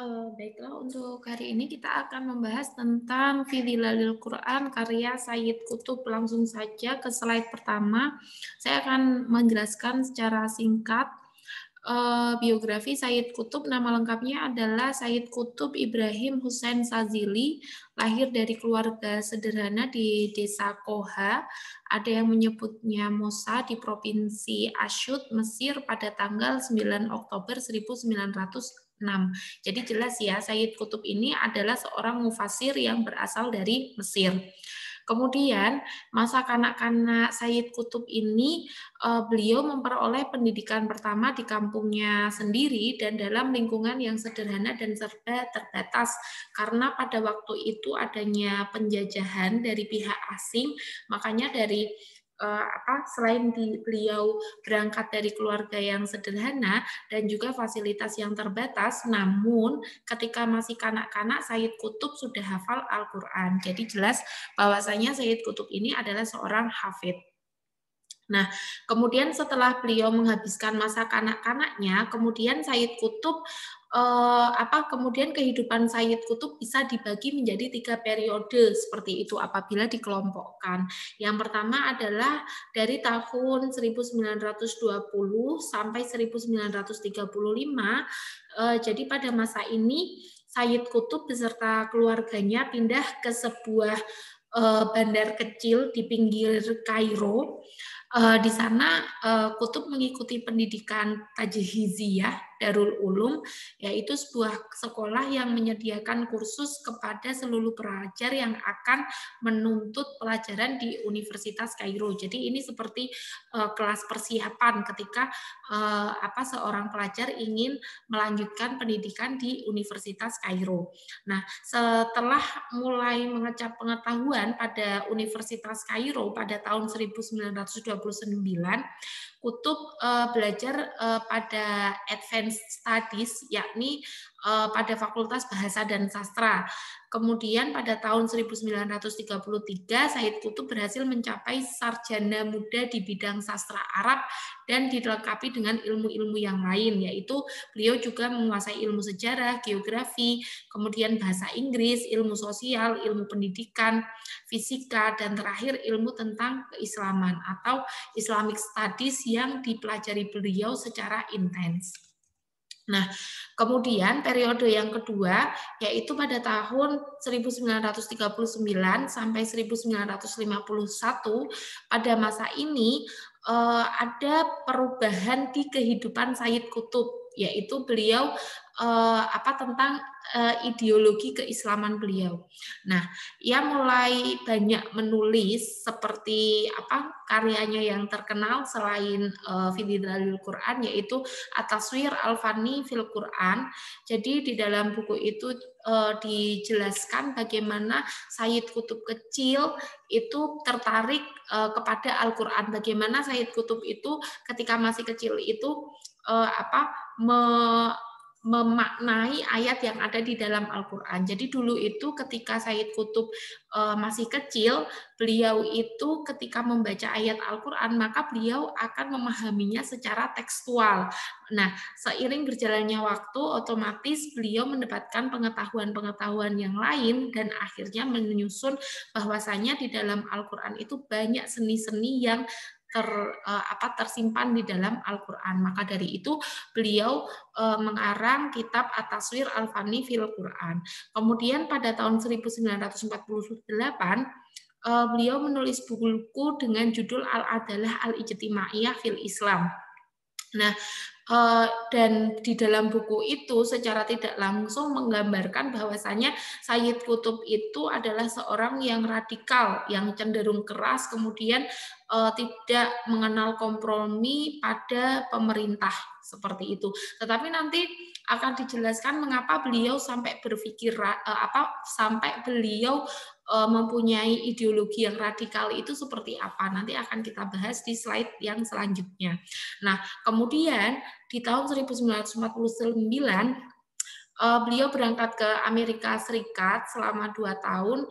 Baiklah, untuk hari ini kita akan membahas tentang Fi Dhilalil Quran karya Sayyid Qutb. Langsung saja ke slide pertama. Saya akan menjelaskan secara singkat biografi Sayyid Qutb. Nama lengkapnya adalah Sayyid Qutb Ibrahim Hussein Sazili, lahir dari keluarga sederhana di desa Koha. Ada yang menyebutnya Mosa di Provinsi Asyut, Mesir pada tanggal 9 Oktober 1906. Jadi jelas ya, Sayyid Qutb ini adalah seorang mufasir yang berasal dari Mesir. Kemudian masa kanak-kanak Sayyid Qutb ini beliau memperoleh pendidikan pertama di kampungnya sendiri dan dalam lingkungan yang sederhana dan serba terbatas karena pada waktu itu adanya penjajahan dari pihak asing, makanya dari selain beliau berangkat dari keluarga yang sederhana dan juga fasilitas yang terbatas, namun ketika masih kanak-kanak Sayyid Qutb sudah hafal Al-Quran. Jadi jelas bahwasanya Sayyid Qutb ini adalah seorang hafidh. Nah, kemudian setelah beliau menghabiskan masa kanak-kanaknya, kemudian Sayyid Qutb kemudian kehidupan Sayyid Qutb bisa dibagi menjadi 3 periode seperti itu apabila dikelompokkan. Yang pertama adalah dari tahun 1920 sampai 1935. Jadi pada masa ini Sayyid Qutb beserta keluarganya pindah ke sebuah bandar kecil di pinggir Kairo. Di sana Qutb mengikuti pendidikan tajhiziyah Darul Ulum, yaitu sebuah sekolah yang menyediakan kursus kepada seluruh pelajar yang akan menuntut pelajaran di Universitas Kairo. Jadi ini seperti kelas persiapan ketika seorang pelajar ingin melanjutkan pendidikan di Universitas Kairo. Nah, setelah mulai mengecap pengetahuan pada Universitas Kairo pada tahun 1929, Qutb belajar pada Advanced Studies, yakni pada Fakultas Bahasa dan Sastra. Kemudian pada tahun 1933, Sayyid Qutb berhasil mencapai sarjana muda di bidang sastra Arab dan dilengkapi dengan ilmu-ilmu yang lain, yaitu beliau juga menguasai ilmu sejarah, geografi, kemudian bahasa Inggris, ilmu sosial, ilmu pendidikan, fisika, dan terakhir ilmu tentang keislaman atau Islamic Studies yang dipelajari beliau secara intens. Nah, kemudian periode yang kedua yaitu pada tahun 1939 sampai 1951. Pada masa ini ada perubahan di kehidupan Sayyid Qutb, yaitu beliau tentang ideologi keislaman beliau. Nah, ia mulai banyak menulis seperti karyanya yang terkenal selain Fi Dhilalil Quran, yaitu At-Taswir Al-Fani fil Quran. Jadi di dalam buku itu dijelaskan bagaimana Sayyid Qutb kecil itu tertarik kepada Al-Quran. Bagaimana Sayyid Qutb itu ketika masih kecil itu memaknai ayat yang ada di dalam Al-Quran. Jadi dulu itu ketika Sayyid Qutb masih kecil, beliau itu ketika membaca ayat Al-Quran, maka beliau akan memahaminya secara tekstual. Nah, seiring berjalannya waktu, otomatis beliau mendapatkan pengetahuan-pengetahuan yang lain dan akhirnya menyusun bahwasanya di dalam Al-Quran itu banyak seni-seni yang tersimpan di dalam Al-Quran. Maka dari itu beliau mengarang kitab At-Taswir Al-Fani fil Quran. Kemudian pada tahun 1948 beliau menulis buku dengan judul Al-Adalah Al-Ijtimaiyah fil Islam. Nah, dan di dalam buku itu secara tidak langsung menggambarkan bahwasanya Sayyid Qutb itu adalah seorang yang radikal, yang cenderung keras, kemudian tidak mengenal kompromi pada pemerintah seperti itu. Tetapi nanti akan dijelaskan mengapa beliau sampai berpikir sampai beliau mempunyai ideologi yang radikal itu seperti apa. Nanti akan kita bahas di slide yang selanjutnya. Nah, kemudian di tahun 1949 beliau berangkat ke Amerika Serikat selama 2 tahun.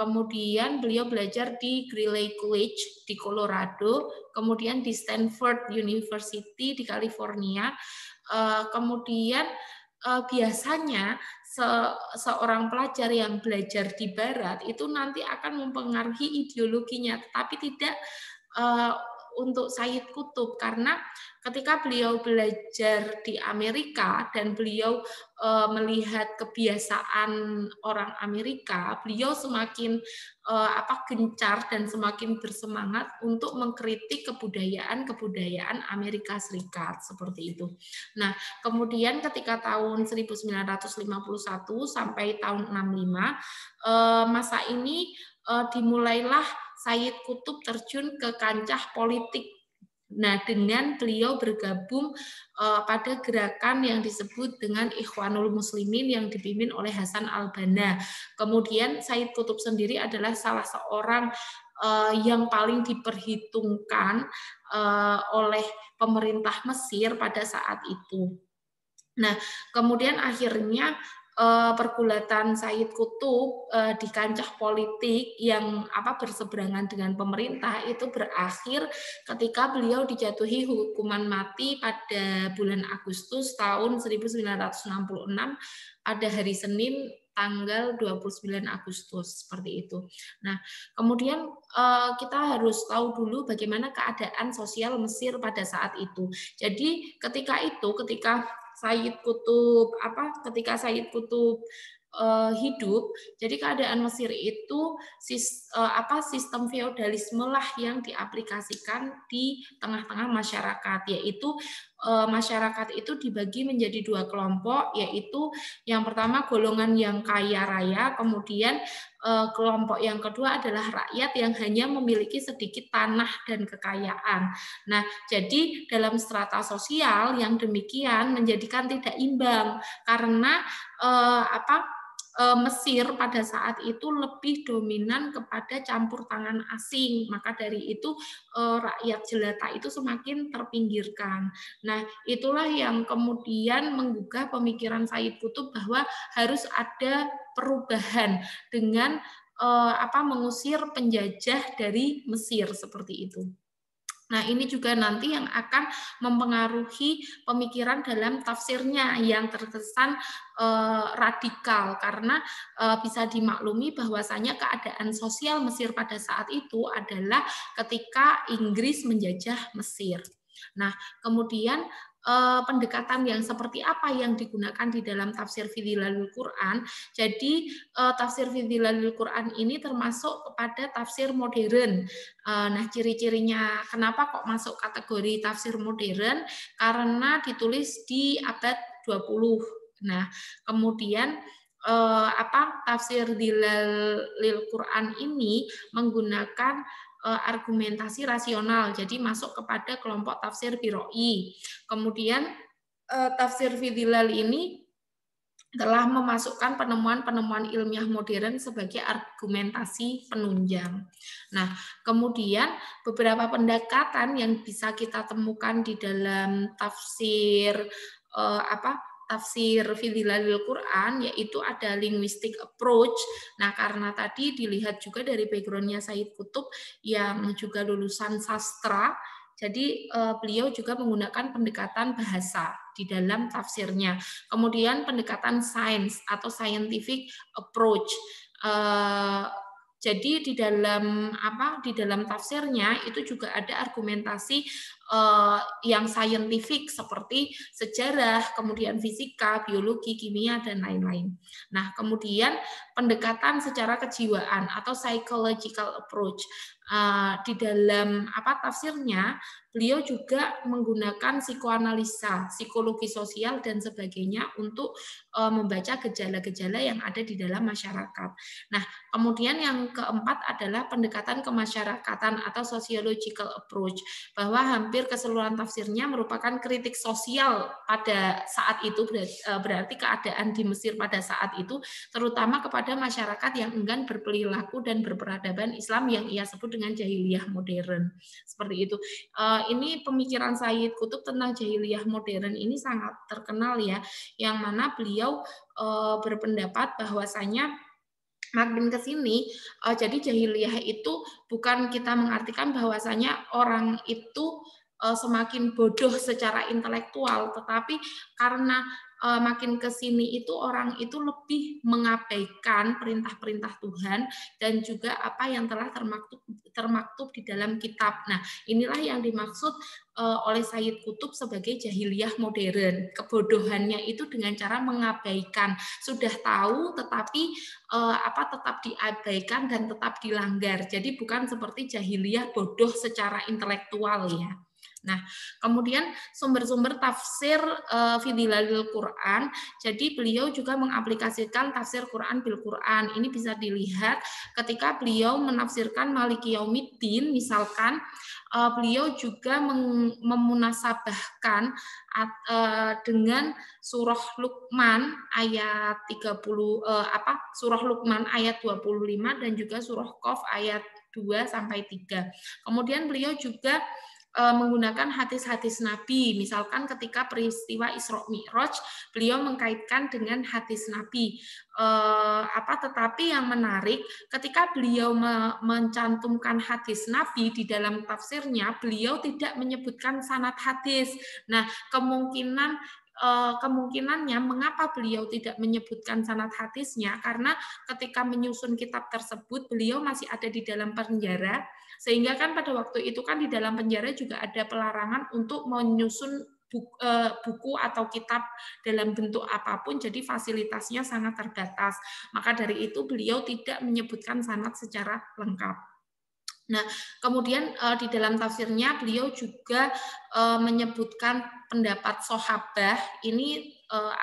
Kemudian beliau belajar di Greeley College di Colorado, kemudian di Stanford University di California. Kemudian biasanya seorang pelajar yang belajar di Barat itu nanti akan mempengaruhi ideologinya, tetapi tidak uh, untuk Sayyid Qutb, karena ketika beliau belajar di Amerika dan beliau melihat kebiasaan orang Amerika, beliau semakin gencar dan semakin bersemangat untuk mengkritik kebudayaan Amerika Serikat seperti itu. Nah, kemudian ketika tahun 1951 sampai tahun 65, masa ini dimulailah Sayyid Qutb terjun ke kancah politik. Nah, dengan beliau bergabung pada gerakan yang disebut dengan Ikhwanul Muslimin yang dipimpin oleh Hasan al-Banna. Kemudian Sayyid Qutb sendiri adalah salah seorang yang paling diperhitungkan oleh pemerintah Mesir pada saat itu. Nah, kemudian akhirnya pergulatan Sayyid Qutb di kancah politik yang berseberangan dengan pemerintah itu berakhir ketika beliau dijatuhi hukuman mati pada bulan Agustus tahun 1966 pada hari Senin tanggal 29 Agustus seperti itu. Nah, kemudian kita harus tahu dulu bagaimana keadaan sosial Mesir pada saat itu. Jadi ketika Sayyid Qutb hidup, jadi keadaan Mesir itu sistem feodalisme lah yang diaplikasikan di tengah-tengah masyarakat, yaitu masyarakat itu dibagi menjadi dua kelompok, yaitu yang pertama golongan yang kaya raya, kemudian kelompok yang kedua adalah rakyat yang hanya memiliki sedikit tanah dan kekayaan. Nah, jadi dalam strata sosial yang demikian menjadikan tidak imbang karena Mesir pada saat itu lebih dominan kepada campur tangan asing, maka dari itu rakyat jelata itu semakin terpinggirkan. Nah, itulah yang kemudian menggugah pemikiran Sayyid Qutb bahwa harus ada perubahan dengan mengusir penjajah dari Mesir seperti itu. Nah, ini juga nanti yang akan mempengaruhi pemikiran dalam tafsirnya yang terkesan radikal, karena bisa dimaklumi bahwasanya keadaan sosial Mesir pada saat itu adalah ketika Inggris menjajah Mesir. Nah, kemudian pendekatan yang seperti apa yang digunakan di dalam tafsir fi Dhilalil Quran. Jadi tafsir fi Dhilalil Quran ini termasuk kepada tafsir modern. Nah, ciri-cirinya kenapa kok masuk kategori tafsir modern? Karena ditulis di abad 20. Nah, kemudian tafsir Dhilalil Quran ini menggunakan argumentasi rasional, jadi masuk kepada kelompok tafsir Biroi. Kemudian tafsir fi Dhilal ini telah memasukkan penemuan-penemuan ilmiah modern sebagai argumentasi penunjang. Nah, kemudian beberapa pendekatan yang bisa kita temukan di dalam tafsir tafsir fi Dhilalil Quran, yaitu ada linguistic approach. Nah, karena tadi dilihat juga dari background-nya Sayyid Qutb yang juga lulusan sastra, jadi beliau juga menggunakan pendekatan bahasa di dalam tafsirnya. Kemudian pendekatan sains atau scientific approach. Jadi di dalam tafsirnya itu juga ada argumentasi yang saintifik seperti sejarah, kemudian fisika, biologi, kimia, dan lain-lain. Nah, kemudian pendekatan secara kejiwaan atau psychological approach. Di dalam tafsirnya, beliau juga menggunakan psikoanalisa, psikologi sosial, dan sebagainya untuk membaca gejala-gejala yang ada di dalam masyarakat. Nah, kemudian yang keempat adalah pendekatan kemasyarakatan atau sociological approach, bahwa hampir keseluruhan tafsirnya merupakan kritik sosial pada saat itu, berarti keadaan di Mesir pada saat itu, terutama kepada masyarakat yang enggan berperilaku dan berperadaban Islam yang ia sebut dengan jahiliyah modern. Seperti itu. Ini pemikiran Sayyid Qutb tentang jahiliyah modern ini sangat terkenal ya, yang mana beliau berpendapat bahwasanya makin ke sini, jadi jahiliyah itu bukan kita mengartikan bahwasanya orang itu semakin bodoh secara intelektual, tetapi karena makin ke sini itu orang itu lebih mengabaikan perintah-perintah Tuhan dan juga apa yang telah termaktub di dalam kitab. Nah, inilah yang dimaksud oleh Sayyid Qutb sebagai jahiliyah modern. Kebodohannya itu dengan cara mengabaikan. Sudah tahu tetapi tetap diabaikan dan tetap dilanggar. Jadi bukan seperti jahiliyah bodoh secara intelektual ya. Nah, kemudian sumber-sumber tafsir fi Dhilalil Quran. Jadi beliau juga mengaplikasikan tafsir Quran bil Quran. Ini bisa dilihat ketika beliau menafsirkan Maliki Yaumiddin, misalkan beliau juga memunasabahkan dengan surah Luqman ayat 30 surah Luqman ayat 25 dan juga surah Qaf ayat 2 sampai 3. Kemudian beliau juga menggunakan hadis-hadis Nabi, misalkan ketika peristiwa Isra Mi'raj, beliau mengkaitkan dengan hadis Nabi. Tetapi yang menarik, ketika beliau mencantumkan hadis Nabi di dalam tafsirnya, beliau tidak menyebutkan sanad hadis. Nah, kemungkinannya mengapa beliau tidak menyebutkan sanad hadisnya, karena ketika menyusun kitab tersebut, beliau masih ada di dalam penjara. Sehingga kan pada waktu itu kan di dalam penjara juga ada pelarangan untuk menyusun buku atau kitab dalam bentuk apapun, jadi fasilitasnya sangat terbatas. Maka dari itu beliau tidak menyebutkan sanad secara lengkap. Nah, kemudian di dalam tafsirnya beliau juga menyebutkan pendapat sahabah. Ini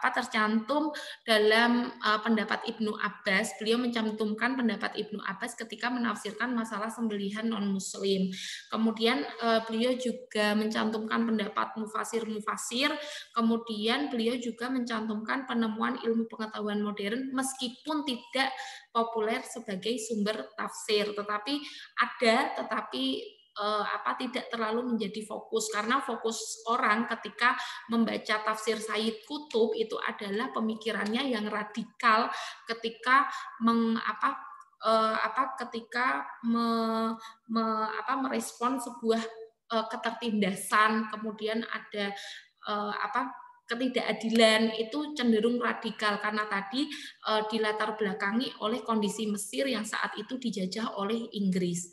tercantum dalam pendapat Ibnu Abbas. Beliau mencantumkan pendapat Ibnu Abbas ketika menafsirkan masalah sembelihan non-muslim. Kemudian beliau juga mencantumkan pendapat mufasir-mufasir. Kemudian beliau juga mencantumkan penemuan ilmu pengetahuan modern meskipun tidak populer sebagai sumber tafsir, tetapi tidak terlalu menjadi fokus, karena fokus orang ketika membaca tafsir Sayyid Qutb itu adalah pemikirannya yang radikal ketika merespon sebuah ketertindasan, kemudian ada ketidakadilan, itu cenderung radikal karena tadi dilatar belakangi oleh kondisi Mesir yang saat itu dijajah oleh Inggris.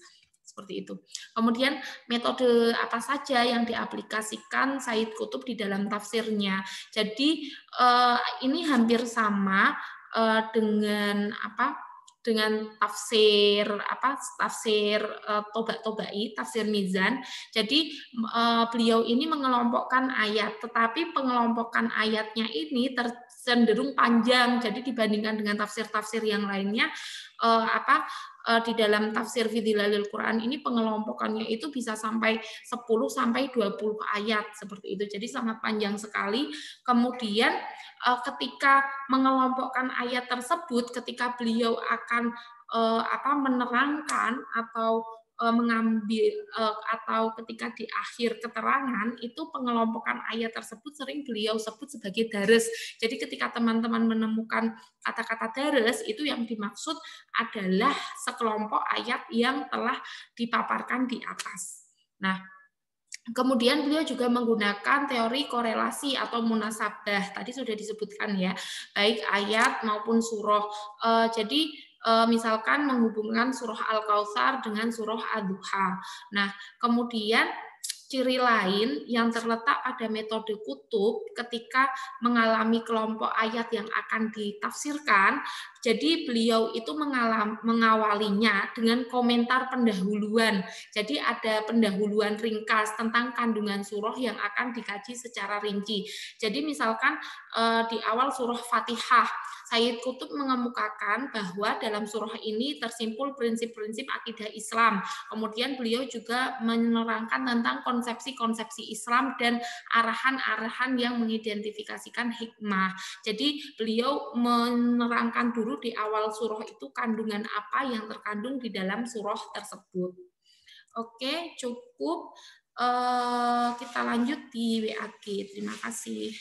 Seperti itu. Kemudian metode apa saja yang diaplikasikan Sayyid Qutb di dalam tafsirnya. Jadi ini hampir sama dengan tafsir Toba-Tobai, tafsir Mizan. Jadi beliau ini mengelompokkan ayat, tetapi pengelompokan ayatnya ini cenderung panjang. Jadi dibandingkan dengan tafsir-tafsir yang lainnya, di dalam tafsir fi Dhilalil Quran ini pengelompokannya itu bisa sampai 10 sampai 20 ayat seperti itu. Jadi sangat panjang sekali. Kemudian ketika mengelompokkan ayat tersebut, ketika beliau akan menerangkan atau mengambil atau ketika di akhir keterangan itu pengelompokan ayat tersebut sering beliau sebut sebagai dares. Jadi ketika teman-teman menemukan kata-kata dares, itu yang dimaksud adalah sekelompok ayat yang telah dipaparkan di atas. Nah, kemudian beliau juga menggunakan teori korelasi atau munasabah. Tadi sudah disebutkan ya, baik ayat maupun surah. Jadi misalkan menghubungkan surah Al-Kautsar dengan surah Ad-Duha. Nah, kemudian ciri lain yang terletak pada metode Qutb ketika mengalami kelompok ayat yang akan ditafsirkan, jadi beliau itu mengawalinya dengan komentar pendahuluan. Jadi ada pendahuluan ringkas tentang kandungan surah yang akan dikaji secara rinci. Jadi misalkan di awal surah Fatihah, Sayyid Qutb mengemukakan bahwa dalam surah ini tersimpul prinsip-prinsip akidah Islam. Kemudian beliau juga menerangkan tentang konsepsi-konsepsi Islam dan arahan-arahan yang mengidentifikasikan hikmah. Jadi beliau menerangkan dulu di awal surah itu kandungan apa yang terkandung di dalam surah tersebut. Oke, cukup. Kita lanjut di WAG. Terima kasih.